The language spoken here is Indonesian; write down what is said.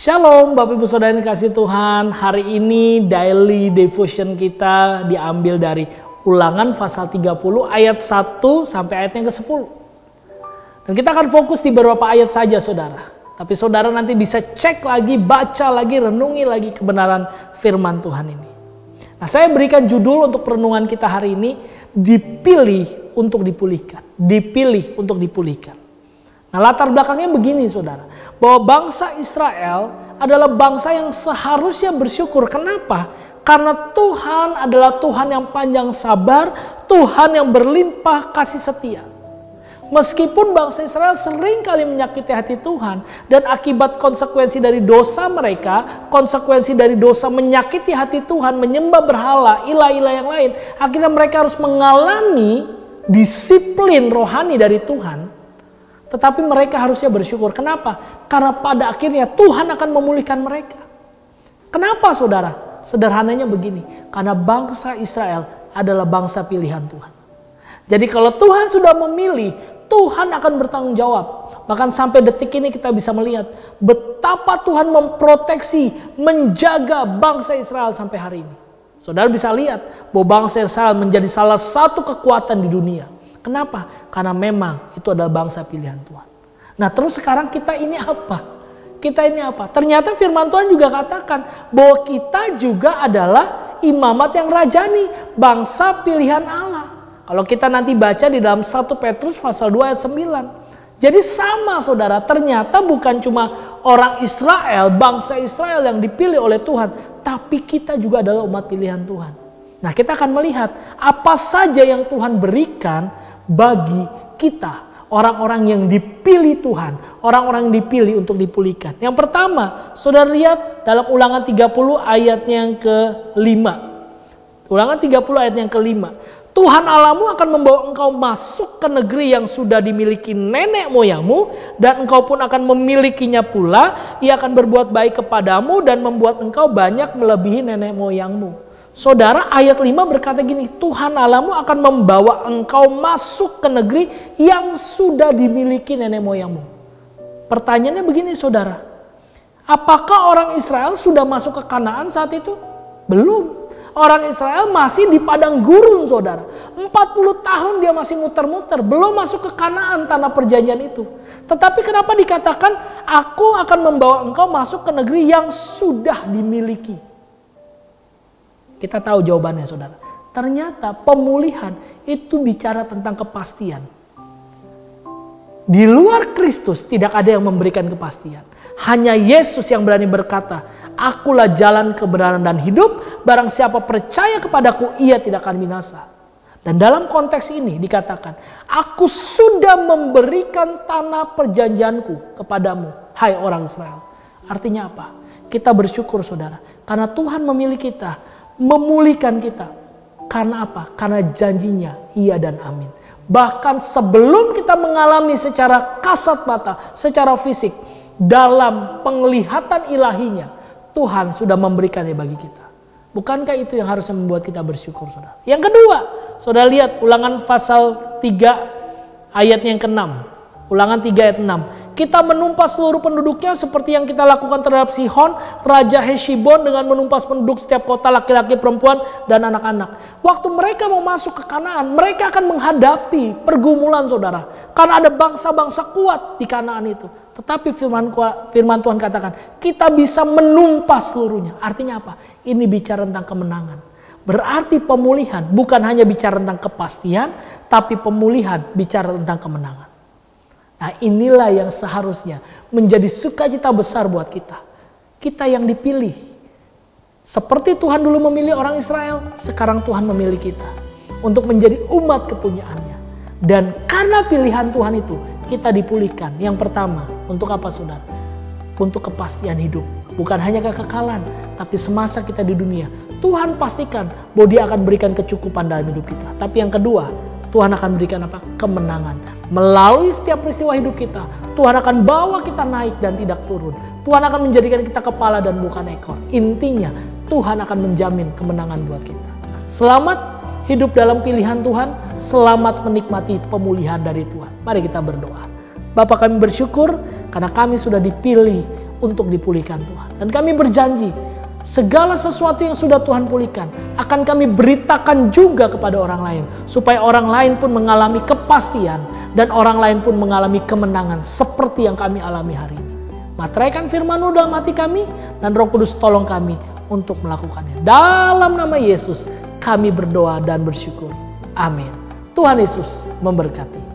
Shalom Bapak Ibu Saudara yang dikasihi Tuhan. Hari ini daily devotion kita diambil dari Ulangan pasal 30 ayat 1 sampai ayat yang ke-10. Dan kita akan fokus di beberapa ayat saja saudara. Tapi saudara nanti bisa cek lagi, baca lagi, renungi lagi kebenaran firman Tuhan ini. Nah, saya berikan judul untuk perenungan kita hari ini, dipilih untuk dipulihkan. Dipilih untuk dipulihkan. Nah, latar belakangnya begini saudara, bahwa bangsa Israel adalah bangsa yang seharusnya bersyukur. Kenapa? Karena Tuhan adalah Tuhan yang panjang sabar, Tuhan yang berlimpah kasih setia. Meskipun bangsa Israel sering kali menyakiti hati Tuhan, dan akibat konsekuensi dari dosa mereka, konsekuensi dari dosa menyakiti hati Tuhan, menyembah berhala, ilah-ilah yang lain, akhirnya mereka harus mengalami disiplin rohani dari Tuhan. Tetapi mereka harusnya bersyukur. Kenapa? Karena pada akhirnya Tuhan akan memulihkan mereka. Kenapa saudara? Sederhananya begini. Karena bangsa Israel adalah bangsa pilihan Tuhan. Jadi kalau Tuhan sudah memilih, Tuhan akan bertanggung jawab. Bahkan sampai detik ini kita bisa melihat betapa Tuhan memproteksi, menjaga bangsa Israel sampai hari ini. Saudara bisa lihat bahwa bangsa Israel menjadi salah satu kekuatan di dunia. Kenapa? Karena memang itu adalah bangsa pilihan Tuhan. Nah, terus sekarang kita ini apa? Kita ini apa? Ternyata firman Tuhan juga katakan bahwa kita juga adalah imamat yang rajani, bangsa pilihan Allah. Kalau kita nanti baca di dalam 1 Petrus pasal 2 ayat 9. Jadi sama saudara, ternyata bukan cuma orang Israel, bangsa Israel yang dipilih oleh Tuhan, tapi kita juga adalah umat pilihan Tuhan. Nah, kita akan melihat apa saja yang Tuhan berikan bagi kita, orang-orang yang dipilih Tuhan, orang-orang yang dipilih untuk dipulihkan. Yang pertama, saudara lihat dalam Ulangan 30 ayatnya yang ke-5. Ulangan 30 ayat yang ke-5. Tuhan Allahmu akan membawa engkau masuk ke negeri yang sudah dimiliki nenek moyangmu, dan engkau pun akan memilikinya pula. Ia akan berbuat baik kepadamu dan membuat engkau banyak melebihi nenek moyangmu. Saudara, ayat 5 berkata gini, Tuhan Allahmu akan membawa engkau masuk ke negeri yang sudah dimiliki nenek moyangmu. Pertanyaannya begini saudara, apakah orang Israel sudah masuk ke Kanaan saat itu? Belum. Orang Israel masih di padang gurun saudara. 40 tahun dia masih muter-muter, belum masuk ke Kanaan, tanah perjanjian itu. Tetapi kenapa dikatakan, aku akan membawa engkau masuk ke negeri yang sudah dimiliki? Kita tahu jawabannya saudara. Ternyata pemulihan itu bicara tentang kepastian. Di luar Kristus tidak ada yang memberikan kepastian. Hanya Yesus yang berani berkata, akulah jalan kebenaran dan hidup. Barang siapa percaya kepadaku, ia tidak akan binasa. Dan dalam konteks ini dikatakan, aku sudah memberikan tanah perjanjianku kepadamu, hai orang Israel. Artinya apa? Kita bersyukur saudara. Karena Tuhan memilih kita, memulihkan kita. Karena apa? Karena janjinya iya dan amin. Bahkan sebelum kita mengalami secara kasat mata, secara fisik, dalam penglihatan ilahinya, Tuhan sudah memberikannya bagi kita. Bukankah itu yang harusnya membuat kita bersyukur saudara? Yang kedua, saudara lihat Ulangan pasal 3 ayat yang ke-6. Ulangan 3 ayat 6. Kita menumpas seluruh penduduknya seperti yang kita lakukan terhadap Sihon, Raja Heshibon, dengan menumpas penduduk setiap kota, laki-laki, perempuan, dan anak-anak. Waktu mereka mau masuk ke Kanaan, mereka akan menghadapi pergumulan saudara. Karena ada bangsa-bangsa kuat di Kanaan itu. Tetapi firman Tuhan katakan, kita bisa menumpas seluruhnya. Artinya apa? Ini bicara tentang kemenangan. Berarti pemulihan bukan hanya bicara tentang kepastian, tapi pemulihan bicara tentang kemenangan. Nah, inilah yang seharusnya menjadi sukacita besar buat kita. Kita yang dipilih. Seperti Tuhan dulu memilih orang Israel, sekarang Tuhan memilih kita untuk menjadi umat kepunyaannya. Dan karena pilihan Tuhan itu, kita dipulihkan. Yang pertama, untuk apa saudara? Untuk kepastian hidup. Bukan hanya kekekalan, tapi semasa kita di dunia, Tuhan pastikan bahwa Dia akan berikan kecukupan dalam hidup kita. Tapi yang kedua, Tuhan akan berikan apa? Kemenangan. Melalui setiap peristiwa hidup kita, Tuhan akan bawa kita naik dan tidak turun. Tuhan akan menjadikan kita kepala dan bukan ekor. Intinya, Tuhan akan menjamin kemenangan buat kita. Selamat hidup dalam pilihan Tuhan. Selamat menikmati pemulihan dari Tuhan. Mari kita berdoa. Bapa, kami bersyukur karena kami sudah dipilih untuk dipulihkan Tuhan. Dan kami berjanji, segala sesuatu yang sudah Tuhan pulihkan akan kami beritakan juga kepada orang lain, supaya orang lain pun mengalami kepastian dan orang lain pun mengalami kemenangan seperti yang kami alami hari ini. Materaikan firman-Mu dalam hati kami, dan Roh Kudus tolong kami untuk melakukannya. Dalam nama Yesus kami berdoa dan bersyukur. Amin. Tuhan Yesus memberkati.